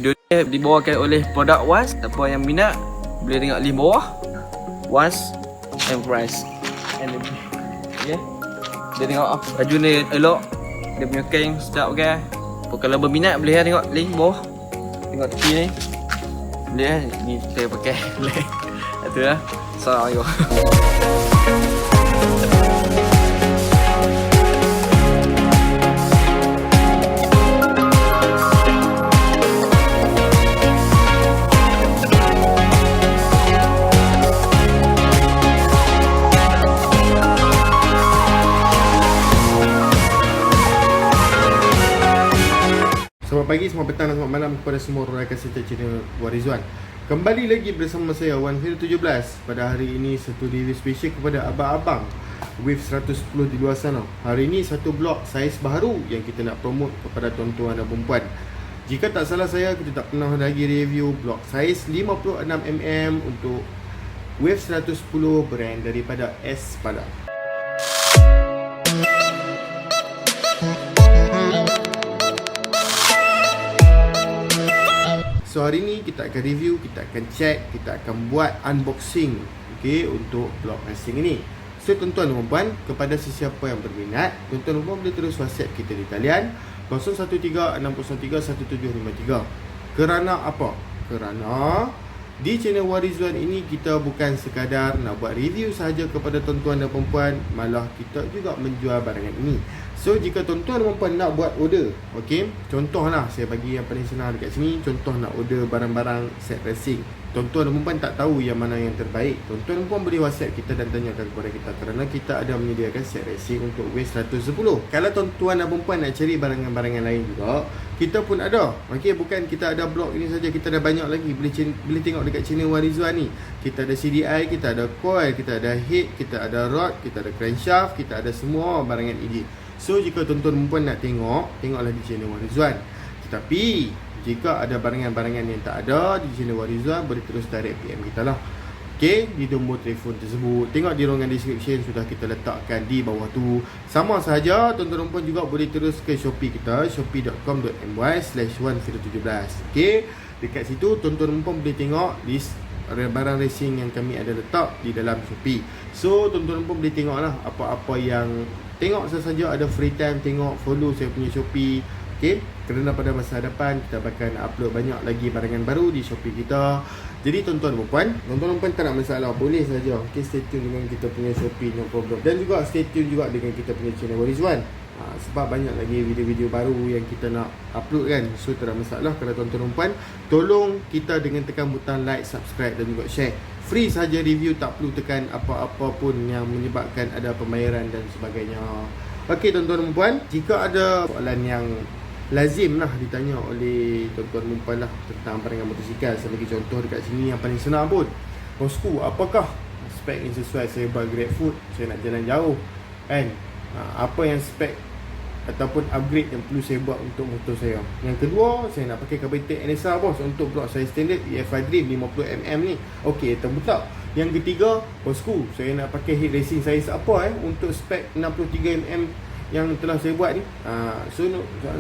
Video ni dibawakan oleh produk Was. Siapa yang minat boleh tengok link bawah. Was and price. And okay. Dia tengok baju ni elok. Dia punya kain sedap kan. Kalau berminat boleh tengok link bawah. Tengok tepi ni. Boleh ni kita pakai. Itu lah. Assalamualaikum. Selamat pagi, selamat petang dan selamat malam kepada semua rakan serta channel Warizwan. Kembali lagi bersama saya Wan Fir 17. Pada hari ini satu review special kepada abang-abang Wave 110 di luar sana. Hari ini satu blok saiz baru yang kita nak promote kepada tuan-tuan dan perempuan. Jika tak salah saya, kita tak pernah lagi review blok saiz 56mm untuk Wave 110 brand daripada Espada. So hari ni kita akan review, kita akan check, kita akan buat unboxing, okay, untuk blok racing ini. So tuan-tuan dan puan, kepada sesiapa yang berminat, tuan-tuan dan puan boleh terus WhatsApp kita di talian 013-603-1753. Kerana apa? Kerana di channel Warizwan ini kita bukan sekadar nak buat review sahaja kepada tuan-tuan dan perempuan, malah kita juga menjual barangan ini. So jika tuan-tuan dan perempuan nak buat order, okey, contohlah saya bagi yang paling senang dekat sini, contoh nak order barang-barang set racing. Tuan-tuan dan perempuan tak tahu yang mana yang terbaik, tuan-tuan dan perempuan boleh WhatsApp kita dan tanyakan kepada kita, kerana kita ada menyediakan set racing untuk Wave 110. Kalau tuan-tuan dan perempuan nak cari barangan-barangan lain juga, kita pun ada. Okey, bukan kita ada blok ini saja, kita ada banyak lagi. Boleh tengok dekat channel Warizwan ni. Kita ada CDI, kita ada coil, kita ada head, kita ada rod, kita ada crankshaft, kita ada semua barangan ini. So jika tuan-tuan dan perempuan nak tengok, tengoklah di channel Warizwan. Tetapi jika ada barangan-barangan yang tak ada di channel Warizwan, boleh terus direct PM kita lah. Okay, di nombor telefon tersebut. Tengok di ruangan description, sudah kita letakkan di bawah tu. Sama sahaja, tuan-tuan dan puan juga boleh terus ke Shopee kita, shopee.com.my/117. Okay, dekat situ tuan-tuan dan puan boleh tengok list barang racing yang kami ada letak di dalam Shopee. So tuan-tuan dan puan boleh tengok lah apa-apa yang tengok sahaja, ada free time tengok, follow saya punya Shopee. Okay, kerana pada masa hadapan kita bakal upload banyak lagi barangan baru di Shopee kita. Jadi tuan-tuan dan puan tak nak masalah, boleh saja. Okay, stay tune dengan kita punya Shopee, no problem. Dan juga stay tune juga dengan kita punya channel Warizwan. Sebab banyak lagi video-video baru yang kita nak upload kan. So tak ada masalah kalau tuan-tuan dan puan, tolong kita dengan tekan butang like, subscribe dan juga share. Free saja review, tak perlu tekan apa-apa pun yang menyebabkan ada pembayaran dan sebagainya. Okey tuan-tuan dan puan, jika ada soalan yang lazim lah ditanya oleh tuan-tuan dan puan lah tentang barangan motosikal, saya bagi contoh dekat sini yang paling senang pun. Bosku, apakah spek yang sesuai saya buat GrabFood, saya nak jalan jauh kan? Apa yang spek ataupun upgrade yang perlu saya buat untuk motor saya. Yang kedua, saya nak pakai carburetor NSR bos untuk blok saya standard EFI Dream 50mm ni. Okey, terbuka. Yang ketiga, bosku, saya nak pakai head racing saiz apa untuk spek 63mm yang telah saya buat ni. So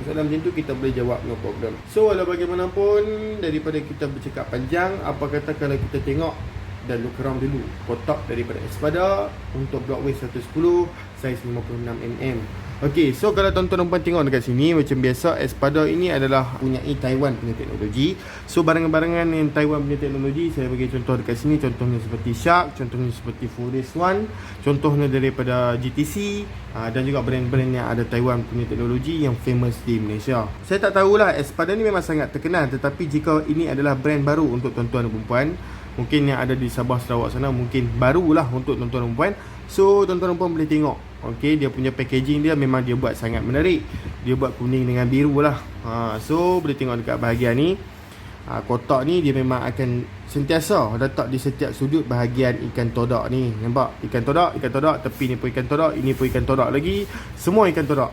soalan macam tu kita boleh jawab, no problem. So walau bagaimanapun, daripada kita bercakap panjang, apa kata kalau kita tengok dan look around dulu kotak daripada Espada untuk blok Wave 110 saiz 56mm. Okey, so kalau tuan-tuan dan puan tengok dekat sini, macam biasa Espada ini adalah punyai Taiwan punya teknologi. So barangan-barangan yang Taiwan punya teknologi, saya bagi contoh dekat sini. Contohnya seperti Shark, contohnya seperti Forest One, contohnya daripada GTC, dan juga brand-brand yang ada Taiwan punya teknologi yang famous di Malaysia. Saya tak tahulah, Espada ni memang sangat terkenal, tetapi jika ini adalah brand baru untuk tuan-tuan dan perempuan, mungkin yang ada di Sabah Sarawak sana, mungkin barulah untuk tuan-tuan dan puan. So tuan-tuan dan puan boleh tengok, okey, dia punya packaging dia memang dia buat sangat menarik. Dia buat kuning dengan biru lah. So boleh tengok dekat bahagian ni, kotak ni dia memang akan sentiasa letak di setiap sudut bahagian ikan todak ni. Nampak? Ikan todak, tepi ni pun ikan todak, ini pun ikan todak lagi, semua ikan todak.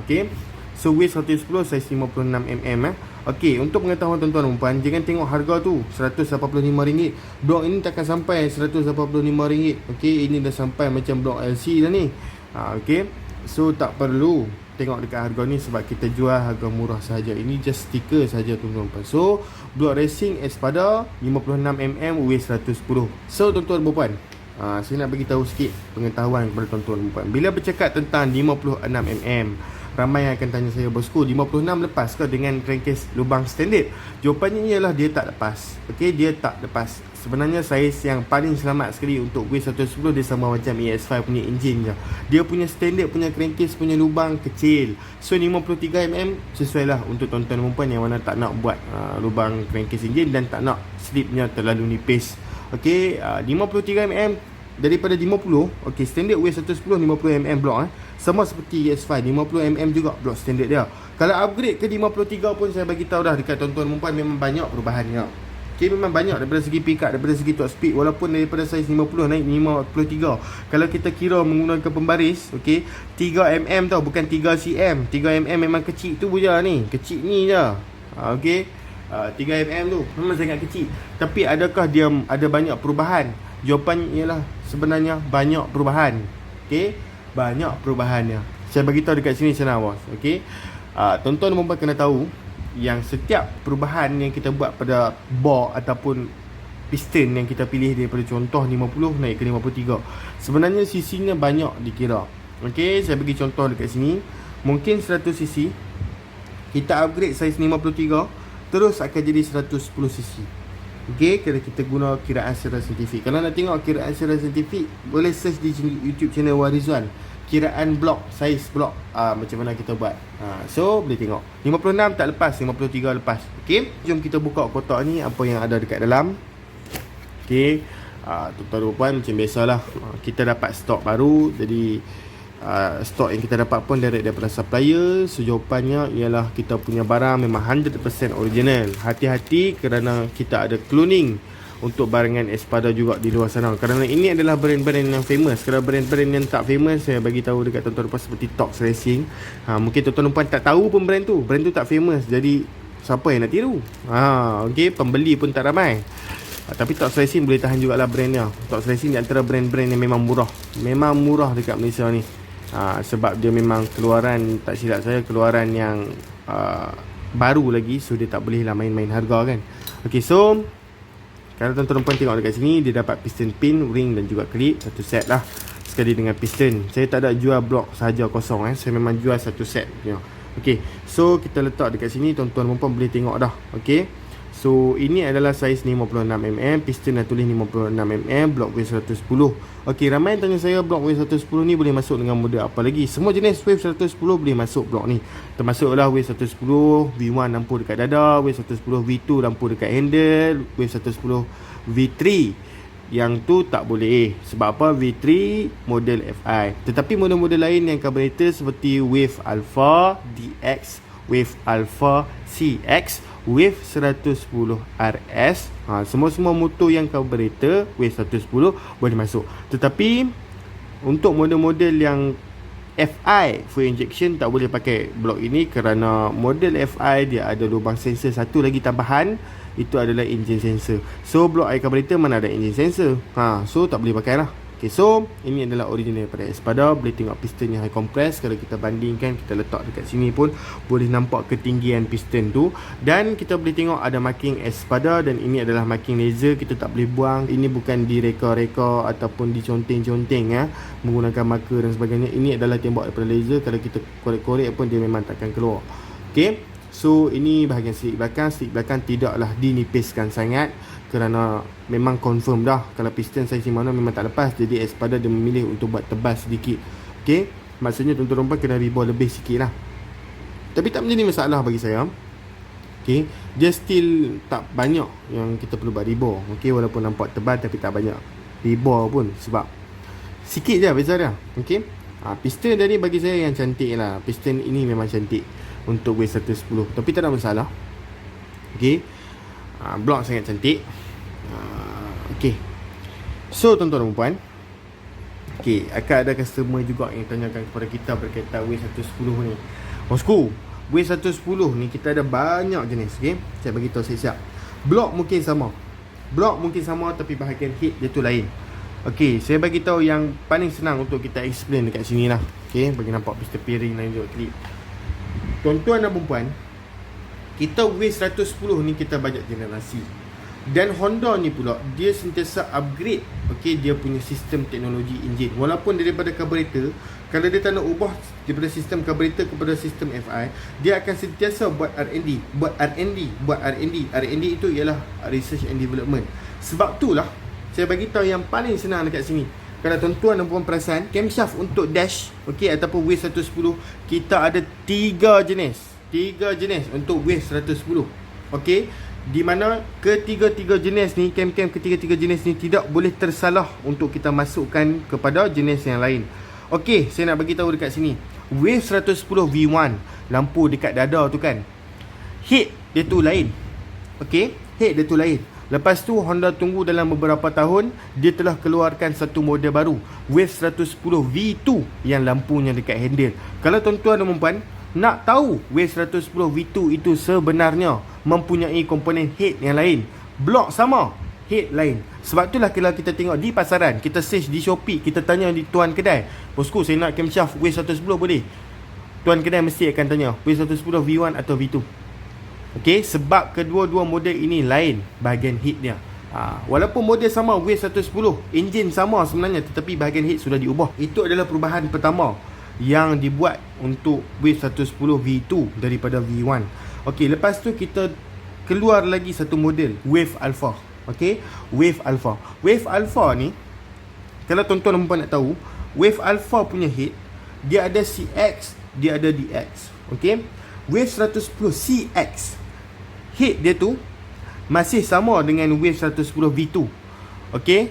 Okey. So Wave 110 saiz 56mm. Okey, untuk pengetahuan tuan-tuan dan puan, jangan tengok harga tu RM185. Blok ini takkan sampai RM185. Okey, ini dah sampai macam blok LC dah ni. Okey. So tak perlu tengok dekat harga ni sebab kita jual harga murah sahaja. Ini just stiker sahaja tuan-tuan. So blok racing Espada 56mm weight 110. So tuan-tuan dan puan, saya nak bagi tahu sikit pengetahuan kepada tuan-tuan dan puan. Bila bercakap tentang 56mm, ramai yang akan tanya saya, bosku 56 lepas ke dengan crankcase lubang standard? Jawapannya ialah dia tak lepas. Okey, dia tak lepas. Sebenarnya saiz yang paling selamat sekali untuk Wave 110 dia sama macam ES5 punya engine je. Dia punya standard punya crankcase punya lubang kecil. So 53mm sesuai lah untuk tuan-tuan dan puan yang mana tak nak buat lubang crankcase engine dan tak nak slipnya terlalu nipis. Okey, 53mm daripada 50. Okey, standard Wave 110 50mm blok sama seperti ES5 50mm juga blok standard dia. Kalau upgrade ke 53 pun saya bagi tahu dah dekat tuan-tuan dan puan memang banyak perubahannya. Okay, memang banyak daripada segi pick up, daripada segi top speed. Walaupun daripada saiz 50 naik 53. Kalau kita kira menggunakan pembaris, okay, 3mm tau, bukan 3cm. 3mm memang kecil tu je ni. Kecil ni je. Okay, 3mm tu memang sangat kecil. Tapi adakah dia ada banyak perubahan? Jawapan ialah sebenarnya banyak perubahan. Okay, banyak perubahannya. Saya bagi tahu dekat sini senang, bos. Okay, tuan-tuan dan puan kena tahu yang setiap perubahan yang kita buat pada bore ataupun piston yang kita pilih daripada contoh 50 naik ke 53, sebenarnya cc-nya banyak dikira. Okey, saya bagi contoh dekat sini. Mungkin 100cc, kita upgrade saiz 53 terus akan jadi 110cc. Okey, kalau kita guna kiraan secara saintifik. Kalau nak tengok kiraan secara saintifik, boleh search di YouTube channel Warizwan, kiraan blok, saiz blok, macam mana kita buat. So boleh tengok 56 tak lepas, 53 lepas. Okey, jom kita buka kotak ni apa yang ada dekat dalam. Okey, tuan-tuan dan puan, macam biasalah, kita dapat stok baru. Jadi stok yang kita dapat pun direct daripada supplier. So jawapannya ialah kita punya barang memang 100% original. Hati-hati kerana kita ada cloning untuk barangan Espada juga di luar sana. Kerana ini adalah brand-brand yang famous. Kalau brand-brand yang tak famous, saya bagi tahu dekat tuan-tuan dan puan seperti Tox Racing. Mungkin tuan-tuan dan puan tak tahu pun brand tu. Brand tu tak famous. Jadi siapa yang nak tiru? Okey, pembeli pun tak ramai. Tapi Tox Racing boleh tahan jugalah brandnya. Tox Racing di antara brand-brand yang memang murah. Memang murah dekat Malaysia ni. Sebab dia memang keluaran, tak silap saya, keluaran yang baru lagi. So dia tak boleh lah main-main harga kan. Okey, so kalau tuan-tuan dan puan tengok dekat sini, dia dapat piston pin, ring dan juga klip. Satu set lah sekali dengan piston. Saya tak ada jual blok sahaja kosong. Saya memang jual satu set. Okey, so kita letak dekat sini, tuan-tuan dan puan boleh tengok dah. Okey, so ini adalah saiz 56mm, piston dah tulis 56mm, blok Wave 110. Okey, ramai yang tanya saya blok Wave 110 ni boleh masuk dengan model apa lagi? Semua jenis Wave 110 boleh masuk blok ni. Termasuklah Wave 110 V1 lampu dekat dada, Wave 110 V2 lampu dekat handle, Wave 110 V3 yang tu tak boleh. Sebab apa? V3 model FI. Tetapi model-model lain yang carburetor seperti Wave Alpha DX, Wave Alpha CX, Wave 110 RS, semua-semua motor yang carburetor Wave 110 boleh masuk. Tetapi untuk model-model yang FI full injection tak boleh pakai blok ini kerana model FI dia ada lubang sensor satu lagi tambahan, itu adalah engine sensor. So blok air carburetor mana ada engine sensor, so tak boleh pakai lah. Okay, so ini adalah original daripada Espada. Boleh tengok piston yang high compress. Kalau kita bandingkan, kita letak dekat sini pun boleh nampak ketinggian piston tu. Dan kita boleh tengok ada marking Espada. Dan ini adalah marking laser, kita tak boleh buang. Ini bukan direka-reka ataupun diconteng-conteng menggunakan marker dan sebagainya. Ini adalah tembak daripada laser. Kalau kita korek-korek pun dia memang takkan keluar. Okay, so ini bahagian seat belakang. Seat belakang tidaklah dinipiskan sangat kerana memang confirm dah kalau piston saiz mana memang tak lepas. Jadi Espada dia memilih untuk buat tebal sedikit. Okay, maksudnya tuan-tuan dan puan kena rebor lebih sikit lah. Tapi tak menjadi masalah bagi saya. Okay, dia still tak banyak yang kita perlu buat rebor. Okay, walaupun nampak tebal tapi tak banyak rebor pun. Sebab sikit je beza dia. Okay, piston tadi bagi saya yang cantik lah. Piston ini memang cantik untuk Wave 110. Tapi tak ada masalah. Okay, blok sangat cantik. Okay, so tuan-tuan dan puan, okay, akan ada customer juga yang tanyakan kepada kita berkaitan Wave 110 ni. Bosku, Wave 110 ni kita ada banyak jenis. Okay, saya bagi tahu siap-siap. Blok mungkin sama, tapi bahagian head dia tu lain. Okey, saya bagi tahu yang paling senang untuk kita explain dekat sini lah. Okey, bagi nampak pistol piring dan juga klip. Tuan-tuan dan puan, kita Wave 110 ni kita banyak generasi. Dan Honda ni pula dia sentiasa upgrade, okey, dia punya sistem teknologi enjin. Walaupun daripada carburetor, kalau dia tak nak ubah daripada sistem carburetor kepada sistem FI, dia akan sentiasa buat R&D, buat R&D. R&D itu ialah research and development. Sebab itulah saya bagi tahu yang paling senang dekat sini. Kalau tuan-tuan dan puan perasan, camshaft untuk dash, okey, ataupun Wave 110, kita ada 3 jenis. 3 jenis untuk Wave 110. Okey, di mana ketiga-tiga jenis ni, cam-cam ketiga-tiga jenis ni tidak boleh tersalah untuk kita masukkan kepada jenis yang lain. Okey, saya nak bagi tahu dekat sini. Wave 110 V1, lampu dekat dada tu kan, head dia tu lain. Okey, head dia tu lain. Lepas tu Honda tunggu dalam beberapa tahun, dia telah keluarkan satu model baru, Wave 110 V2, yang lampunya dekat handle. Kalau tuan-tuan dan puan nak tahu Wave 110 V2 itu sebenarnya mempunyai komponen head yang lain, blok sama, head lain. Sebab itulah kalau kita tengok di pasaran, kita search di Shopee, kita tanya di tuan kedai, bosku saya nak camshaft Wave 110 boleh? Tuan kedai mesti akan tanya Wave 110 V1 atau V2. Okey, sebab kedua-dua model ini lain bahagian head dia. Walaupun model sama Wave 110, enjin sama sebenarnya, tetapi bahagian head sudah diubah. Itu adalah perubahan pertama yang dibuat untuk Wave 110 V2 daripada V1. Okey, lepas tu kita keluar lagi satu model, Wave Alpha. Okey, Wave Alpha. Wave Alpha ni, kalau tuan-tuan dan puan nak tahu, Wave Alpha punya head, dia ada CX, dia ada DX. Okey, Wave 110 CX, head dia tu masih sama dengan Wave 110 V2. Okey,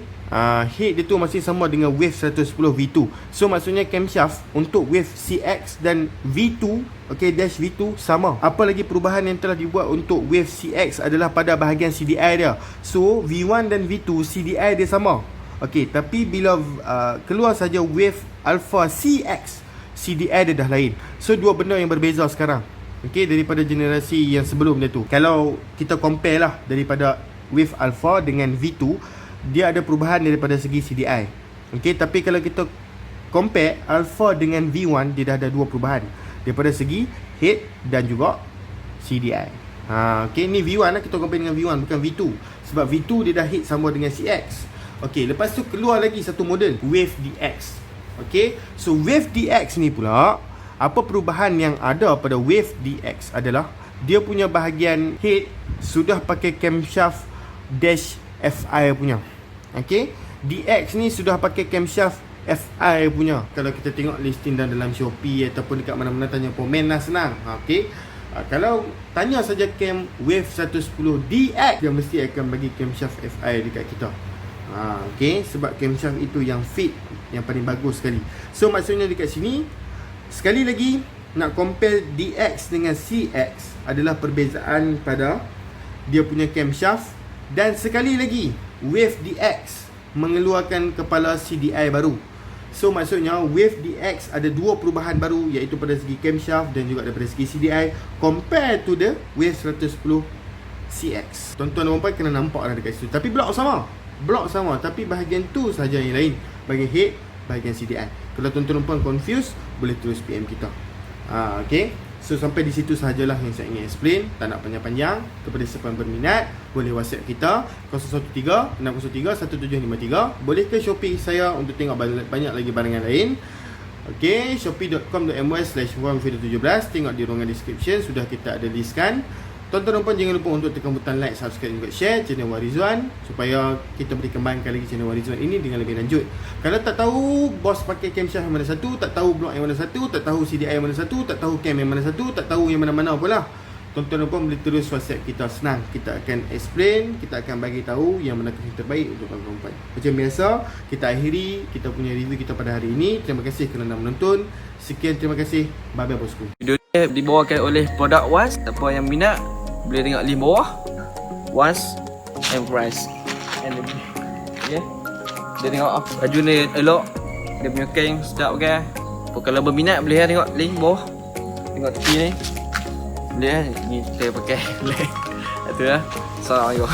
head dia tu masih sama dengan Wave 110 V2. So maksudnya camshaft untuk Wave CX dan V2, okey, dash V2 sama. Apa lagi perubahan yang telah dibuat untuk Wave CX adalah pada bahagian CDI dia. So V1 dan V2 CDI dia sama. Okey, tapi bila keluar saja Wave Alpha CX, CDI dia dah lain. So dua benda yang berbeza sekarang, okey, daripada generasi yang sebelum dia tu. Kalau kita compare lah daripada Wave Alpha dengan V2, dia ada perubahan daripada segi CDI. Okey, tapi kalau kita compare Alpha dengan V1, dia dah ada dua perubahan daripada segi head dan juga CDI. Okey, ni V1 lah, kita compare dengan V1, bukan V2. Sebab V2 dia dah head sama dengan CX. Okey, lepas tu keluar lagi satu model, Wave DX. Okey, so Wave DX ni pula, apa perubahan yang ada pada Wave DX adalah dia punya bahagian head sudah pakai camshaft dash FI punya. Okey, DX ni sudah pakai camshaft FI punya. Kalau kita tengok listing dalam Shopee ataupun dekat mana-mana, tanya komen lah, senang. Okey, kalau tanya saja cam Wave 110 DX, dia mesti akan bagi camshaft FI dekat kita. Okey, sebab camshaft itu yang fit, yang paling bagus sekali. So maksudnya dekat sini, sekali lagi nak compare DX dengan CX adalah perbezaan pada dia punya camshaft. Dan sekali lagi, Wave DX mengeluarkan kepala CDI baru. So maksudnya Wave DX ada dua perubahan baru, iaitu pada segi camshaft dan juga daripada segi CDI compare to the Wave 110 CX. Tuan-tuan dan puan kena nampak lah dekat situ. Tapi blok sama, tapi bahagian tu sahaja yang lain, bahagian head, bahagian CDI. Kalau tuan-tuan dan puan confused, boleh terus PM kita. Okay, so sampai di situ sahajalah yang saya ingin explain. Tak nak panjang-panjang. Kepada siapa yang berminat, boleh WhatsApp kita 013-603-1753. Boleh ke Shopee saya untuk tengok banyak lagi barangan lain. Okay, shopee.com.my/1video17. Tengok di ruangan description, sudah kita ada listkan. Tuan-tuan dan puan, jangan lupa untuk tekan butang like, subscribe dan juga share channel Warizwan, supaya kita boleh kembangkan lagi channel Warizwan ini dengan lebih lanjut. Kalau tak tahu bos pakai camshaft yang mana satu, tak tahu blok yang mana satu, tak tahu CDI yang mana satu, tak tahu cam yang mana satu, tak tahu yang mana-mana pula, tuan-tuan dan puan boleh terus WhatsApp kita, senang. Kita akan explain, kita akan bagi tahu yang manakah yang terbaik untuk tuan-tuan dan puan. Macam biasa, kita akhiri kita punya review kita pada hari ini. Terima kasih kerana menonton. Sekian, terima kasih. Bye-bye bosku. Video ni dibawakan oleh produk Was. Siapa yang minat boleh tengok link bawah. Was and price. And okay. Dia tengok baju ni elok. Dia punya kain sedap pakai. Kalau berminat boleh tengok link bawah. Tengok tepi ni. Boleh ni kita pakai. Itu lah. Assalamualaikum.